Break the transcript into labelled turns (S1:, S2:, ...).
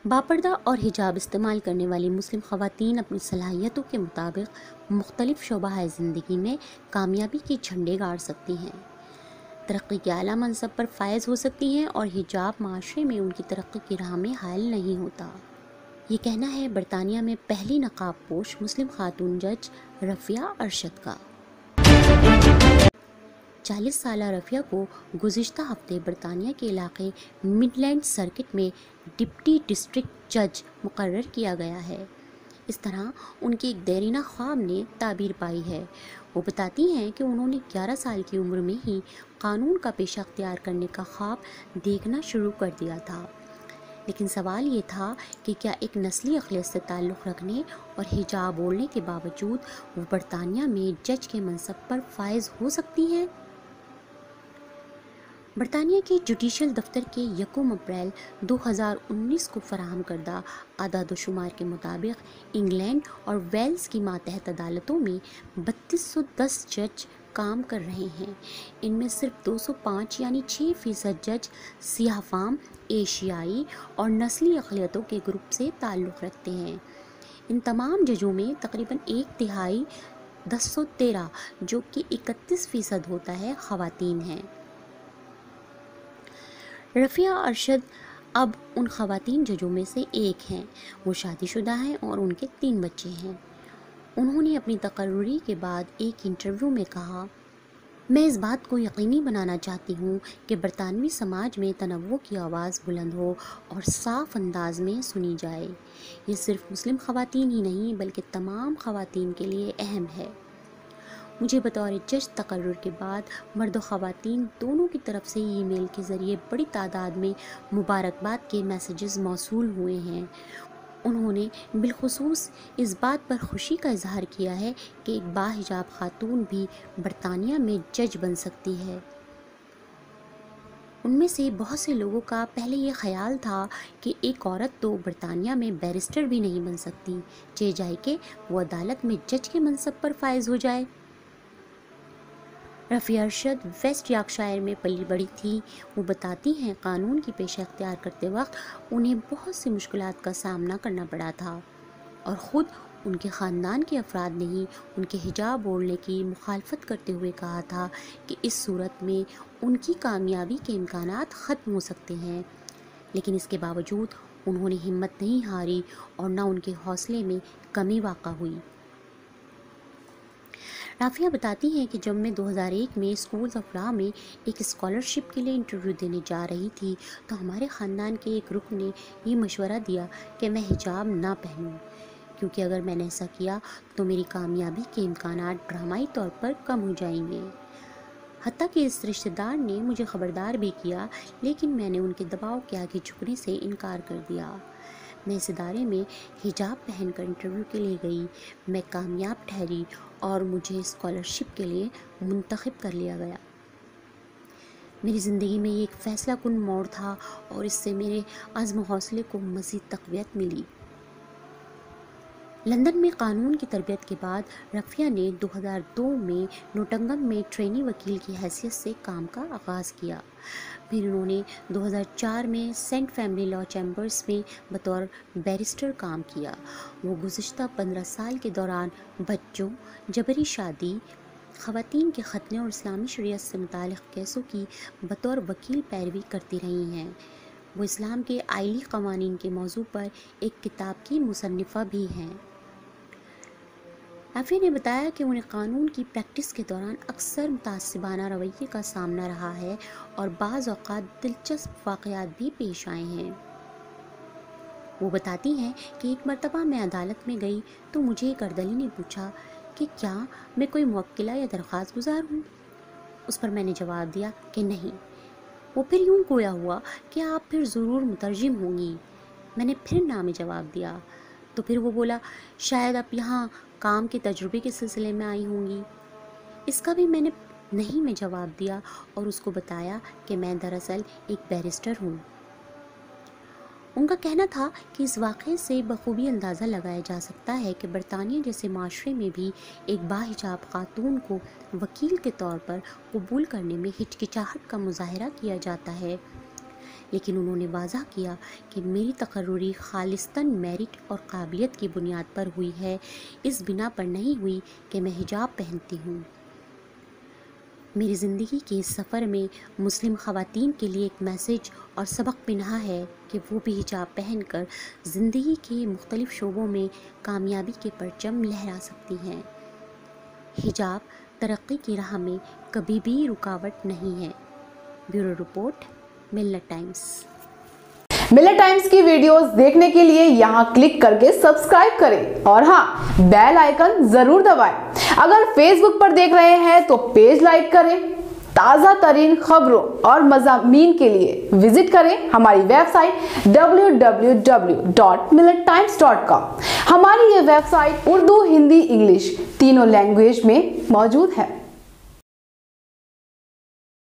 S1: باپردہ اور حجاب استعمال کرنے والی مسلم خواتین اپنی صلاحیتوں کے مطابق مختلف شعبہ زندگی میں کامیابی کے جھنڈے گاڑ سکتی ہیں، ترقی کے اعلیٰ منصب پر فائز ہو سکتی ہیں اور حجاب معاشرے میں ان کی ترقی کی راہ میں حائل نہیں ہوتا۔ یہ کہنا ہے برطانیہ میں پہلی نقاب پوش مسلم خاتون جج رفیہ ارشد کا۔ 40 سالہ رفیہ کو گزشتہ ہفتے برطانیہ کے علاقے مڈلینڈ سرکٹ میں ڈپٹی ڈسٹرکٹ جج مقرر کیا گیا ہے۔ اس طرح ان کے ایک دیرینہ خواب نے تعبیر پائی ہے۔ وہ بتاتی ہیں کہ انہوں نے 11 سال کی عمر میں ہی قانون کا پیشہ اختیار کرنے کا خواب دیکھنا شروع کر دیا تھا، لیکن سوال یہ تھا کہ کیا ایک نسلی اقلیت سے تعلق رکھنے اور حجاب اوڑھنے کے باوجود وہ برطانیہ میں جج کے منصب پر فائز ہو سکتی ہیں؟ برطانیہ کے جوڈیشل دفتر کے 1 اپریل 2019 کو فراہم کردہ اعداد و شمار کے مطابق انگلینڈ اور ویلز کی ماتحت عدالتوں میں 3210 جج کام کر رہے ہیں۔ ان میں صرف 205 یعنی 6% جج سیاہ فام، ایشیائی اور نسلی اقلیتوں کے گروپ سے تعلق رکھتے ہیں۔ ان تمام ججوں میں تقریباً ایک تہائی 1013 جو کہ 31% ہوتا ہے خواتین ہیں۔ رفیہ ارشد اب ان خواتین ججوں میں سے ایک ہیں۔ وہ شادی شدہ ہیں اور ان کے 3 بچے ہیں۔ انہوں نے اپنی تقرری کے بعد ایک انٹرویو میں کہا، میں اس بات کو یقینی بنانا چاہتی ہوں کہ برطانوی سماج میں تنوع کی آواز بلند ہو اور صاف انداز میں سنی جائے۔ یہ صرف مسلم خواتین ہی نہیں بلکہ تمام خواتین کے لیے اہم ہے۔ مجھے بطور جج تقرر کے بعد مرد و خواتین دونوں کی طرف سے ای میل کے ذریعے بڑی تعداد میں مبارکباد کے میسیجز موصول ہوئے ہیں۔ انہوں نے بالخصوص اس بات پر خوشی کا اظہار کیا ہے کہ ایک باحجاب خاتون بھی برطانیہ میں جج بن سکتی ہے۔ ان میں سے بہت سے لوگوں کا پہلے یہ خیال تھا کہ ایک عورت تو برطانیہ میں بیرسٹر بھی نہیں بن سکتی، چاہے جائے کہ وہ عدالت میں جج کے منصب پر فائز ہو جائے۔ رفیہ ارشد ویسٹ یارکشائر میں پلی بڑھی تھی۔ وہ بتاتی ہیں قانون کی پیشہ اختیار کرتے وقت انہیں بہت سی مشکلات کا سامنا کرنا پڑا تھا اور خود ان کے خاندان کے افراد نے ہی ان کے حجاب اوڑھنے کی مخالفت کرتے ہوئے کہا تھا کہ اس صورت میں ان کی کامیابی کے امکانات ختم ہو سکتے ہیں، لیکن اس کے باوجود انہوں نے ہمت نہیں ہاری اور نہ ان کے حوصلے میں کمی واقع ہوئی۔ رافیہ بتاتی ہیں کہ جب میں 2001 میں اسکولز آف لا میں ایک اسکالرشپ کے لیے انٹرویو دینے جا رہی تھی تو ہمارے خاندان کے ایک رکن نے یہ مشورہ دیا کہ میں حجاب نہ پہنوں، کیونکہ اگر میں نے ایسا کیا تو میری کامیابی کے امکانات ڈرامائی طور پر کم ہو جائیں گے۔ حتیٰ کہ اس رشتہ دار نے مجھے خبردار بھی کیا، لیکن میں نے ان کے دباؤ کے آگے جھکنے سے انکار کر دیا۔ میں اس ادارے میں حجاب پہن کر انٹرویو کے لیے گئی، میں کامیاب ٹھہری اور مجھے اسکالرشپ کے لیے منتخب کر لیا گیا۔ میری زندگی میں یہ ایک فیصلہ کن موڑ تھا اور اس سے میرے عزم و حوصلے کو مزید تقویت ملی۔ لندن میں قانون کی تربیت کے بعد رفیہ نے 2002 میں نوٹنگم میں ٹرینی وکیل کی حیثیت سے کام کا آغاز کیا۔ پھر انہوں نے 2004 میں سینٹ فیملی لا چیمبرز میں بطور بیرسٹر کام کیا۔ وہ گزشتہ 15 سال کے دوران بچوں، جبری شادی، خواتین کے ختنے اور اسلامی شریعت سے متعلق کیسوں کی بطور وکیل پیروی کرتی رہی ہیں۔ وہ اسلام کے آئلی قوانین کے موضوع پر ایک کتاب کی مصنفہ بھی ہیں۔ رافیہ نے بتایا کہ انہیں قانون کی پریکٹس کے دوران اکثر متعصبانہ رویے کا سامنا رہا ہے اور بعض اوقات دلچسپ واقعات بھی پیش آئے ہیں۔ وہ بتاتی ہیں کہ ایک مرتبہ میں عدالت میں گئی تو مجھے ایک اردلی نے پوچھا کہ کیا میں کوئی موکلہ یا درخواست گزار ہوں؟ اس پر میں نے جواب دیا کہ نہیں۔ وہ پھر یوں گویا ہوا کہ آپ پھر ضرور مترجم ہوں گی۔ میں نے پھر نام جواب دیا تو پھر وہ بولا شاید آپ یہاں کام کے تجربے کے سلسلے میں آئی ہوں گی۔ اس کا بھی میں نے نہیں میں جواب دیا اور اس کو بتایا کہ میں دراصل ایک بیرسٹر ہوں۔ ان کا کہنا تھا کہ اس واقعے سے بخوبی اندازہ لگایا جا سکتا ہے کہ برطانیہ جیسے معاشرے میں بھی ایک باحجاب خاتون کو وکیل کے طور پر قبول کرنے میں ہچکچاہٹ کا مظاہرہ کیا جاتا ہے۔ لیکن انہوں نے واضح کیا کہ میری تقرری خالصتاً میرٹ اور قابلیت کی بنیاد پر ہوئی ہے، اس بنا پر نہیں ہوئی کہ میں حجاب پہنتی ہوں۔ میری زندگی کے اس سفر میں مسلم خواتین کے لیے ایک میسج اور سبق پنہاں ہے کہ وہ بھی حجاب پہن کر زندگی کے مختلف شعبوں میں کامیابی کے پرچم لہرا سکتی ہیں۔ حجاب ترقی کی راہ میں کبھی بھی رکاوٹ نہیں ہے۔ بیورو رپورٹ، ملت ٹائمز۔
S2: ملت ٹائمز کی ویڈیوز دیکھنے کے لیے یہاں کلک کر کے سبسکرائب کریں اور ہاں، بیل آئیکن ضرور دبائیں۔ اگر فیس بک پر دیکھ رہے ہیں تو پیج لائک کریں۔ تازہ ترین خبروں اور مضامین کے لیے وزٹ کریں ہماری ویب سائٹ www.millettimes.com۔ ہماری یہ web site Urdu, Hindi, English تینوں لینگویج میں موجود ہے۔